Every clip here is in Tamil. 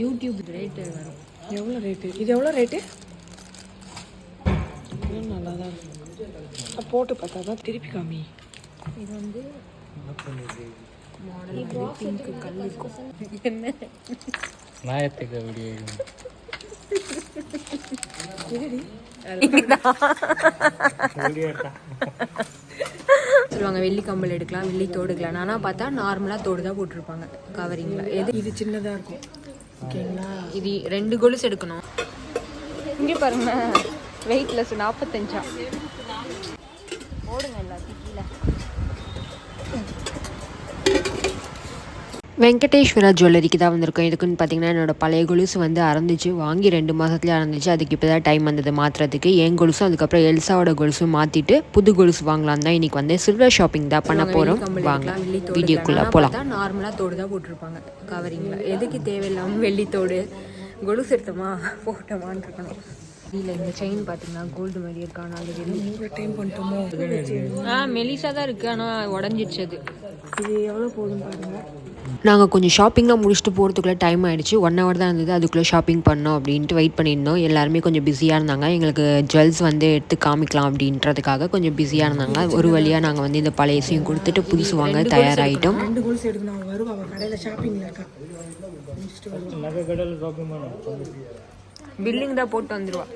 யூடியூப் ரேட்டு வரும். எவ்வளோ ரேட்டு? இது எவ்வளோ ரேட்டு? இதுவும் நல்லா தான் இருக்கும். போட்டு பார்த்தா தான் திருப்பி காமி. இது வந்து மாடல் வந்து பிங்க்கு கல் இருக்கும். என்ன நாயத்துக்கு வீடியோ சொல்லுவாங்க வெள்ளி கம்பல் எடுக்கலாம், வெள்ளி தோடு எடுக்கலாம். ஆனால் பார்த்தா நார்மலாக தோடு தான் போட்டிருப்பாங்க கவரிங்கில். இது சின்னதாக இருக்கும். ஓகேங்களா? இது 2 கொலுசு எடுக்கணும். இங்கே பாருங்க, வெயிட்லெஸ் 45. போடுங்க எல்லாத்தையும் கீழே. வெங்கடேஸ்வரா ஜுவல்லரிக்கு தான் வந்திருக்கோம். இதுக்குன்னு பார்த்தீங்கன்னா என்னோட பழைய கொலுசு வந்து அறந்துச்சு. வாங்கி 2 மாதத்துலேயே அறந்துச்சு. அதுக்கு இப்போ தான் டைம் வந்தது மாற்றுறதுக்கு. என் கொலுசும் அதுக்கப்புறம் எல்சாவோட கொலுசும் மாற்றிட்டு புது கொலுசு வாங்கலாம் தான் இன்றைக்கி வந்து சில்வர் ஷாப்பிங் தான் பண்ண போகிறோம். வாங்க வீடியோக்குள்ளே போகலாம். நார்மலாக தோடு தான் போட்டிருப்பாங்க கவரிங்கில். எதுக்கு தேவையில்லாமல் வெள்ளித்தோடு கொலுசு எடுத்தோமா போட்டோமான்னு இருக்கணும். இல்லை இந்த செயின் பார்த்தீங்கன்னா கோல்டு மாதிரி இருக்கான அது டைம் பண்ணிட்டோமோ? மெலிசாக தான் இருக்குது, ஆனால் உடஞ்சிடுச்சு. அது இது எவ்வளோ போதும் பாருங்கள். நாங்கள் கொஞ்சம் ஷாப்பிங்லாம் முடிச்சுட்டு போகிறதுக்குள்ளே டைம் ஆகிடுச்சு. 1 hour தான் இருந்தது. அதுக்குள்ளே ஷாப்பிங் பண்ணோம் அப்படின்ட்டு வெயிட் பண்ணியிருந்தோம். எல்லாருமே கொஞ்சம் பிஸியாக இருந்தாங்க. எங்களுக்கு ஜுவல்ஸ் வந்து எடுத்து காமிக்கலாம் அப்படின்றதுக்காக கொஞ்சம் பிஸியாக இருந்தாங்க. ஒரு வழியாக நாங்கள் வந்து இந்த பழையசையும் கொடுத்துட்டு புதுசு வாங்க தயாராகிட்டோம். 2 கொலுசு எடுக்கணும். வருவா கடையில் ஷாப்பிங்கில் இருக்கா. பில்லிங் தான் போட்டு வந்துடுவா.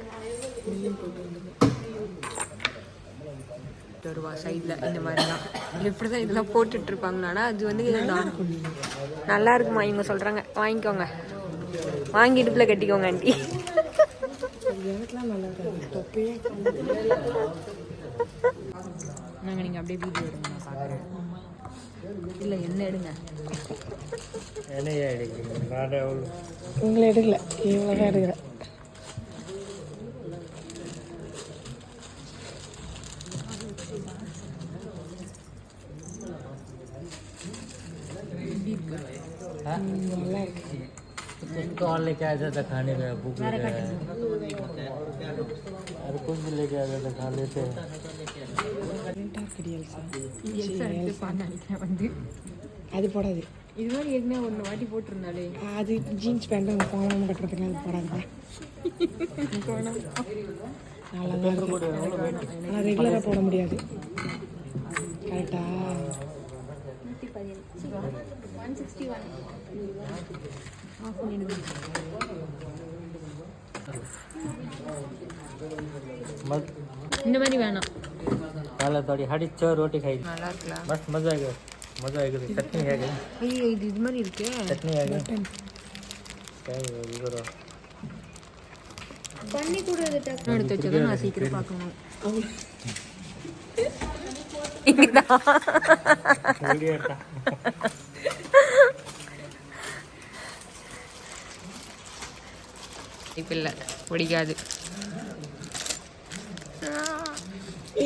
வருவா சைடில் இந்த மாதிரி தான். எப்படி தான் இதெல்லாம் போட்டுட்ருப்பாங்களானா அது வந்து இதுதான் நல்லா இருக்குமா. இவங்க சொல்கிறாங்க வாங்கிக்கோங்க, வாங்கி இடுப்பில் கட்டிக்கோங்க ஆண்டி. நாங்கள் நீங்கள் அப்படியே வீடியோ எடுங்க, நான் பார்க்குறேன். இல்லை என்ன எடுங்க, உங்களை எடுக்கல, இவங்க தான் எடுக்கிறேன். इनको और लेके आया था खाने में, भूख लग रहा है, अरे कुछ भी लेके आया था खा लेते हैं. அது போடாது. இது மாதிரி ஏற்கனவே 1 வாட்டி போட்டிருந்தாலே. அது ஜீன்ஸ் பேண்ட் போனாமல் கட்டுறதுக்கு அது போடாதுப்பா. நல்லா தான் இருக்கும். ஆனால் ரெகுலராக போட முடியாது. கரெக்டா? 161 இந்த மாதிரி வேணாம். काला थोड़ी हरी 6 रोटी खाई, நல்லா இருக்குல்ல? बस मजा आ गया, मजा आ गया. चटनी है गई. ஐயோ இது மாதிரி இருக்கு. चटनी है गई. क्या है इधर பண்ணி கூட எடுத்து வச்சதை நான் சீக்கிரம் பார்க்கணும். இப்போ இல்லை பிடிக்காது.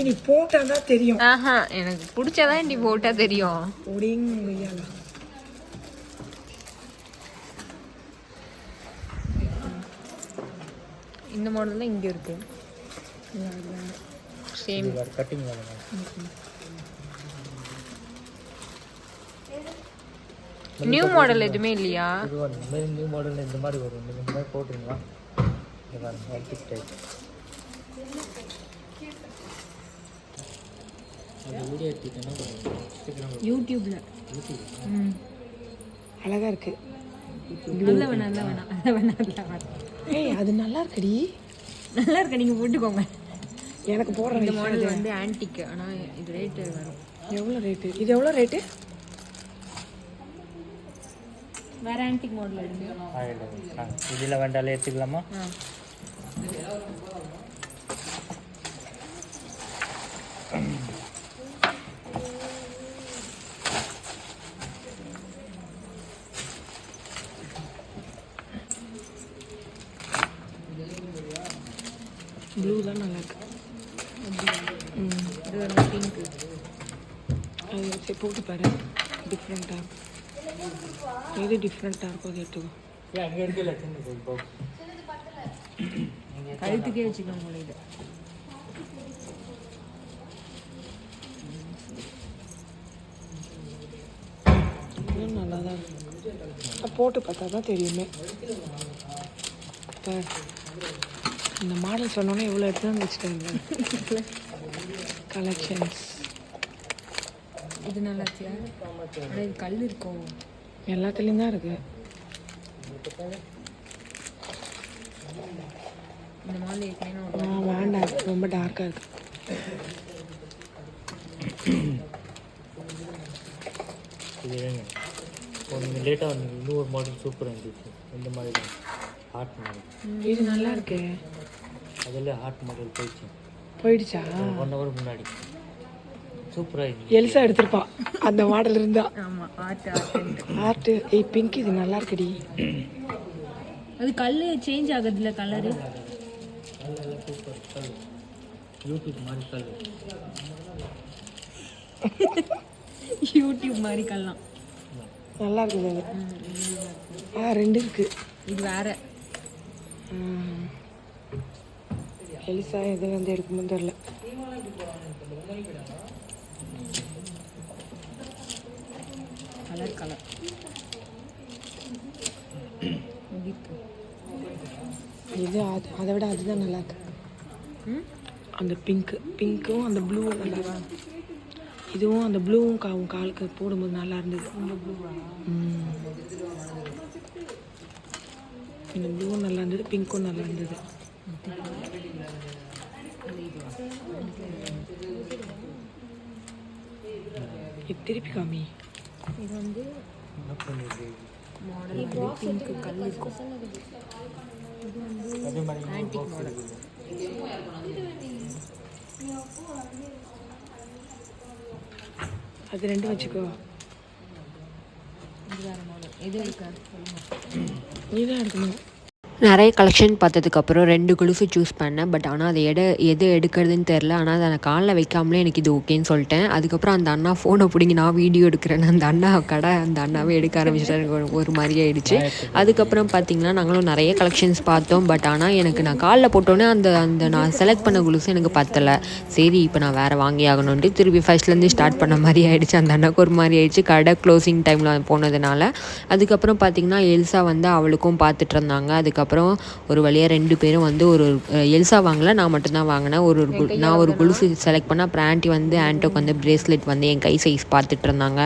நீ போட்டால் தான் தெரியும். ஆஹா எனக்கு பிடிச்சாதான் இப்படி போட்டால் தெரியும். இந்த மாடல் தான் இங்கே இருக்கு. சேம் கட்டிங் நியூ மாடல் எதுவுமே இல்லையா? இது நியூ மாடல் இந்த மாதிரி வரும். நீங்கள் இந்த மாதிரி போட்டுருங்களா? இந்த மாதிரி ஆன்டிக் டைப். வீடியோ எடுத்துட்டேன்னா யூடியூப்ல அழகா இருக்கு. நல்ல வேணாம். ஏய் அது நல்லா இருக்குடி. நல்லா இருக்கு, நீங்க போட்டுக்கோங்க. எனக்கு போடுற இந்த மாடல் வந்து ஆன்டிக், ஆனால் இது ரேட்டு வரும். எவ்வளோ ரேட்டு? இது எவ்வளோ ரேட்டு? வேற ஆன்டிக் மாடல் எடுங்க. இதில் வேண்டாலே எடுத்துக்கலாமா? ப்ளூ தான் நல்லா இருக்கு. இது வந்து பிங்க். அது சரி போட்டு பாரு. டிஃப்ரெண்ட்டாக எது டிஃப்ரெண்ட்டாக இருக்கும் அது எடுத்துக்கோ. கழுத்துக்கே வச்சுக்கலாம் போல. இது நல்லா தான் இருக்கும். போட்டு பார்த்தா தான் தெரியுமே. இப்போ இந்த மாடல் சொன்னோன்னே எவ்வளோ எடுத்து வந்து வச்சுட்டாங்க. கலெக்ஷன்ஸ் இது நல்லாச்சியா? ஆனால் இது கல் இருக்கும். எல்லாத்துலேயும் தான் இருக்குது. இந்த மாடல் ஏற்கனவே வேண்டாம், ரொம்ப டார்க்காக இருக்குது. இது ஒன்று லேட்டாக வந்து இன்னொரு மாடல் சூப்பராக இருந்துச்சு. இந்த மாதிரி தான் ஹார்ட் மாடல். இது நல்லா இருக்கு. அதில் ஹார்ட் மாடல் போயிடுச்சா? 1 hour முன்னாடி சூப்பராக இருந்துச்சு. எல்சா எடுத்திருப்பா அந்த மாடல் இருந்தா. ஆமாம், ஆர்ட். பிங்க் இது நல்லா இருக்குடி. அது கல் சேஞ்ச் ஆகுதுல்ல கலரு. சூப்பர் கல், யூடியூப் மாதிரி கல். யூடியூப் மாதிரி கல்லாம் நல்லா இருக்குது அது. 2 இருக்கு. இது வேற. எலிசா எது வந்து எடுக்கும்போது தெரில. கலர் இது அதை விட அதுதான் நல்லா இருக்கு. அந்த பிங்க்கும் அந்த ப்ளூவும் நல்லா. இதுவும் அந்த ப்ளூவும் காலுக்கு போடும்போது நல்லா இருந்தது. இந்த ப்ளூவும் நல்லா இருந்தது, பிங்க்கும் நல்லா இருந்தது. இது திருப்பி காமி. இது வந்து மாடல் பிங்க் கல் இருக்கும். இது வந்து ஆன்டிக் மாடல். அது 2 வச்சுக்கோ. இது வேறு மாடல். எது இருக்கா? நீ தான் எடுக்கணும். நிறைய கலெக்ஷன் பார்த்ததுக்கப்புறம் 2 கொலுசு சூஸ் பண்ணேன். பட் ஆனால் அது எது எடுக்கிறதுன்னு தெரில. ஆனால் அதை நான் காலில் வைக்காமலே எனக்கு இது ஓகேன்னு சொல்லிட்டேன். அதுக்கப்புறம் அந்த அண்ணா ஃபோனை பிடிங்கி நான் வீடியோ எடுக்கிறேன்னு அந்த அண்ணாவே எடுக்க ஆரம்பிச்சிட்டாரு. எனக்கு ஒரு மாதிரி ஆயிடுச்சு. அதுக்கப்புறம் பார்த்திங்கன்னா நாங்களும் நிறைய கலெக்ஷன்ஸ் பார்த்தோம். பட் ஆனால் எனக்கு நான் காலில் போட்டோன்னே அந்த நான் செலக்ட் பண்ண கொலுசு எனக்கு பத்தலை. சரி இப்போ நான் வேறு வாங்கி ஆகணுன்ட்டு திருப்பி ஃபர்ஸ்ட்லேருந்து ஸ்டார்ட் பண்ண மாதிரி ஆயிடுச்சு. அந்த அண்ணாக்கு ஒரு மாதிரி ஆயிடுச்சு, கடை க்ளோசிங் டைமில் போனதுனால. அதுக்கப்புறம் பார்த்திங்கன்னா எல்சா வந்து அவளுக்கும் பார்த்துட்டு இருந்தாங்க. அதுக்கப்புறம் ஒரு வழியாக 2 பேரும் வந்து ஒரு எல்சா வாங்கல, நான் மட்டும்தான் வாங்கினேன். நான் ஒரு கொலுசு செலக்ட் பண்ணேன். அப்புறம் ஆன்ட்டி வந்து ஆன்டோக்கு வந்து பிரேஸ்லெட் வந்து என் கை சைஸ் பார்த்துட்டு இருந்தாங்க.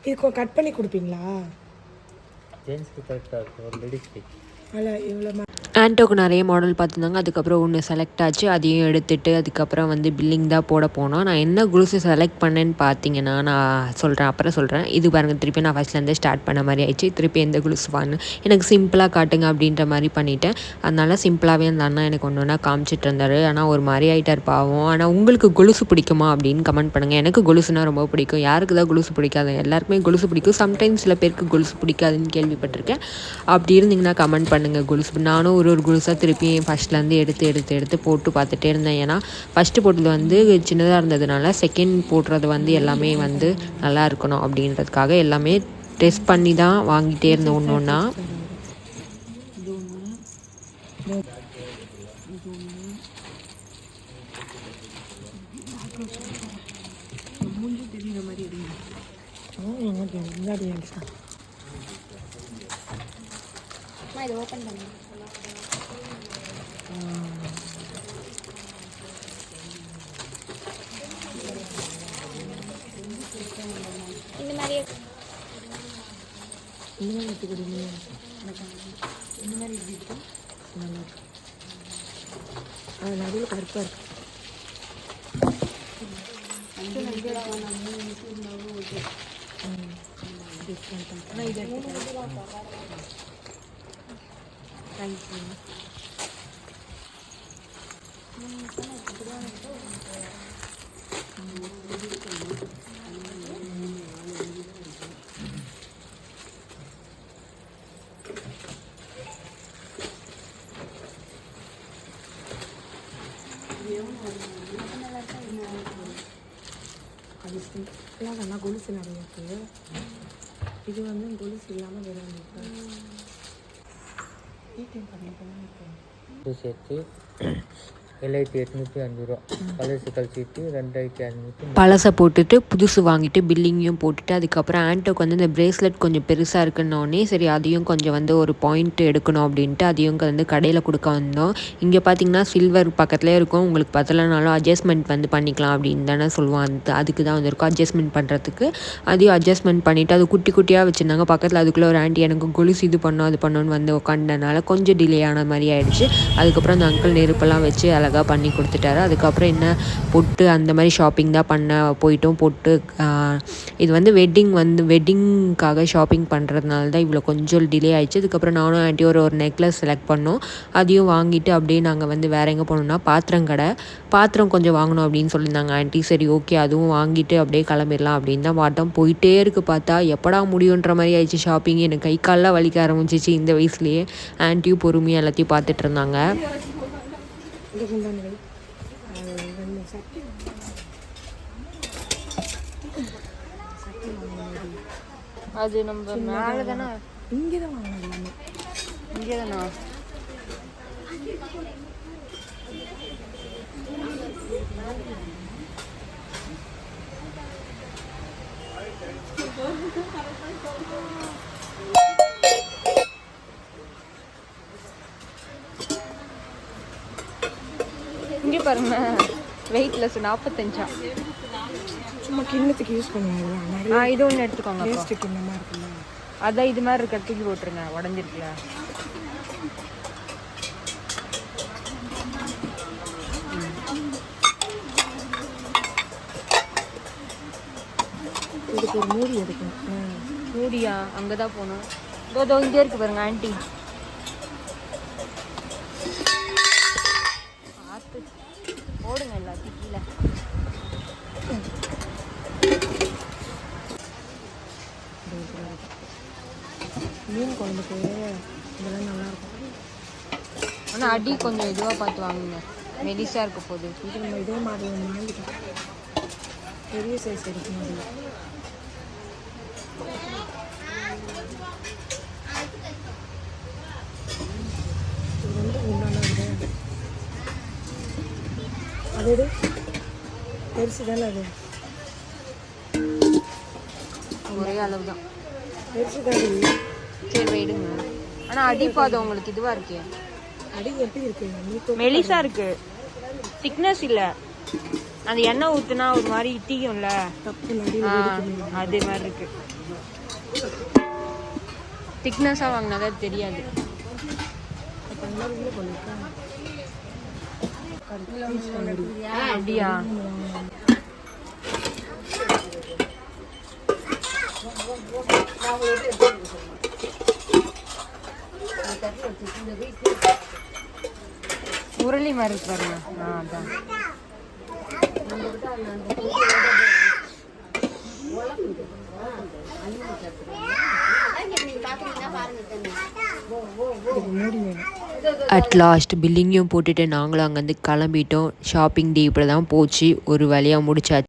இது கட் பண்ணி கொடுப்பீங்களா? ஜென்ஸ்க்கு கரெக்டாக இருக்கும், ஒரு லேடிஸ்க்கு. அதில் இவ்வளோ ஆன்டோக்கு நிறைய மாடல் பார்த்துருந்தாங்க. அதுக்கப்புறம் ஒன்று செலக்ட் ஆச்சு, அதையும் எடுத்துகிட்டு அதுக்கப்புறம் வந்து பில்லிங் தான் போட போனோம். நான் என்ன கொலுசு செலக்ட் பண்ணேன்னு பார்த்தீங்கன்னா நான் சொல்கிறேன். இது பாருங்கள், திருப்பி நான் ஃபஸ்ட்லேருந்தே ஸ்டார்ட் பண்ண மாதிரி ஆயிடுச்சு. திருப்பி எந்த கொலுசு வாங்க, எனக்கு சிம்பிளாக காட்டுங்க அப்படின்ற மாதிரி பண்ணிட்டேன். அதனால சிம்பிளாகவே அந்த அண்ணா எனக்கு ஒன்று காமிச்சிட்டு இருந்தார். ஆனால் ஒரு மாதிரி ஆகிட்டார் பாவம். ஆனால் உங்களுக்கு கொலுசு பிடிக்குமா அப்படின்னு கமெண்ட் பண்ணுங்கள். எனக்கு கொலுசுனா ரொம்ப பிடிக்கும். யாருக்கு தான் கொலுசு பிடிக்காது? எல்லாருக்குமே கொலுசு பிடிக்கும். சம்டைம்ஸ் சில பேருக்கு கொலுசு பிடிக்காதுன்னு கேள்விப்பட்டிருக்கேன். அப்படி இருந்தீங்கன்னா கமெண்ட் பண்ணுங்கள். கொலுசு நானும் ஒரு கொலுசாக திருப்பி ஃபஸ்ட்லேருந்து எடுத்து போட்டு பார்த்துட்டே இருந்தேன். ஏன்னா ஃபஸ்ட்டு போட்டது வந்து சின்னதாக இருந்ததுனால செகண்ட் போடுறது வந்து எல்லாமே வந்து நல்லா இருக்கணும் அப்படின்றதுக்காக எல்லாமே டெஸ்ட் பண்ணி தான் வாங்கிட்டே இருந்தேன் ஒன்று ஒன்றா. இதை ஓப்பன் பண்ணு. இந்த மாதிரி அது நடுவில் கருப்பாக இருக்கு. அது சிம்பிளாக நல்லா கொலுசு நிறைய இருக்குது. இது வந்து கொலுசு இல்லாமல் வேறு சேர்த்து 7805 ரூபா. பழசு கழிச்சிட்டு 2500. பழசை போட்டுட்டு புதுசு வாங்கிட்டு பில்லிங்கையும் போட்டுட்டு அதுக்கப்புறம் ஆன்ட்டோக்கு வந்து இந்த பிரேஸ்லெட் கொஞ்சம் பெருசாக இருக்குன்னொடனே சரி அதையும் கொஞ்சம் வந்து ஒரு பாயிண்ட் எடுக்கணும் அப்படின்ட்டு அதையும் வந்து கடையில் கொடுக்க வந்தோம். இங்கே பார்த்தீங்கன்னா சில்வர் பக்கத்துலேயே இருக்கும், உங்களுக்கு பத்தலைனாலும் அட்ஜஸ்ட்மெண்ட் வந்து பண்ணிக்கலாம் அப்படின்னு தானே சொல்லுவான். அதுக்கு தான் வந்திருக்கும் அட்ஜஸ்ட்மெண்ட் பண்ணுறதுக்கு. அதையும் அட்ஜஸ்ட்மெண்ட் பண்ணிவிட்டு அது குட்டி குட்டியாக வச்சுருந்தாங்க. பக்கத்தில் அதுக்குள்ளே ஒரு ஆண்டி எனக்கு கொலுசு இது பண்ணோம் அது பண்ணோன்னு வந்து உட்காந்தனால கொஞ்சம் டிலே ஆன மாதிரி ஆயிடுச்சு. அதுக்கப்புறம் அந்த அங்கிள் நெருப்பெல்லாம் வச்சு அழகாக பண்ணி கொடுத்துட்டாரு. அதுக்கப்புறம் என்ன பொட்டு அந்த மாதிரி ஷாப்பிங் தான் பண்ண போயிட்டோம். பொட்டு இது வந்து வெட்டிங்காக ஷாப்பிங் பண்ணுறதுனால தான் இவ்வளோ கொஞ்சம் டிலே ஆயிடுச்சு. அதுக்கப்புறம் நானும் ஆண்டி ஒரு நெக்லஸ் செலக்ட் பண்ணோம். அதையும் வாங்கிட்டு அப்படியே நாங்கள் வந்து வேறு எங்கே போனோம்னா பாத்திரம் கொஞ்சம் வாங்கணும் அப்படின்னு சொல்லியிருந்தாங்க ஆண்டி. சரி ஓகே அதுவும் வாங்கிட்டு அப்படியே கிளம்பிடலாம் அப்படின்னு தான் பார்த்தோம். போயிட்டே இருக்கு, பார்த்தா எப்படா முடியுன்ற மாதிரி ஆயிடுச்சு ஷாப்பிங். எனக்கு கை காலெலாம் வலிக்க ஆரம்பிச்சிச்சு இந்த வயசுலேயே. ஆன்ட்டியும் பொறுமையாக எல்லாத்தையும் பார்த்துட்டு இருந்தாங்க. அது நம்ம மேலே தானே, இங்கே தான் வாங்கணும், இங்கே தானே. இங்கே பாருங்க, வெயிட்லெஸ் 45. சும்மா கிண்ணத்துக்கு யூஸ் பண்ணுவாங்க. இது ஒன்று எடுத்துக்கோங்க. வேஸ்ட்டு கிண்ணமாக இருக்குல்ல, அதான் இது மாதிரி இருக்க தூக்கி போட்டுருங்க, உடஞ்சிருக்குல. இதுக்கு ஒரு மூடி எடுக்கணும். மூடியா? அங்கே தான் போகணும். இதோ இங்கே இருக்கு பாருங்க ஆண்டி. பார்த்து போடுங்க எல்லாத்தையும் கீழே. மீன் குழம்புக்கு இதெல்லாம் நல்லாயிருக்கும். ஆனால் அடி கொஞ்சம் இதுவாக பார்த்து வாங்குங்க, மெலிசாக இருக்க போகுது. இது நம்ம இதே மாதிரி ஒன்று வாங்கிட்டோம், பெரிய சைஸ் எடுக்க முடியும். இது வந்து உண்டானது அது பெருசு தானே, அது ஒரே அளவு தான், பெருசு தான். சரி வைடுங்க. ஆனால் அடிப்பாதம் உங்களுக்கு இதுவாக இருக்கு. அடி எப்படி இருக்கு? மெலிசா இருக்கு, திக்னஸ் இல்லை. அந்த எண்ணெய் ஊற்றுனா ஒரு மாதிரி தீயும்ல, அதே மாதிரி இருக்கு. திக்னஸாக வாங்கினாதான் தெரியாது. அப்படியா? உருளி மாதிரி இருக்கு பாருங்க. அதான் அட் லாஸ்ட் பில்லிங்கையும் போட்டுட்டு நாங்களும் அங்கேருந்து கிளம்பிட்டோம். ஷாப்பிங் டே இப்படி தான் போச்சு, ஒரு வழியாக முடிச்சாச்சு.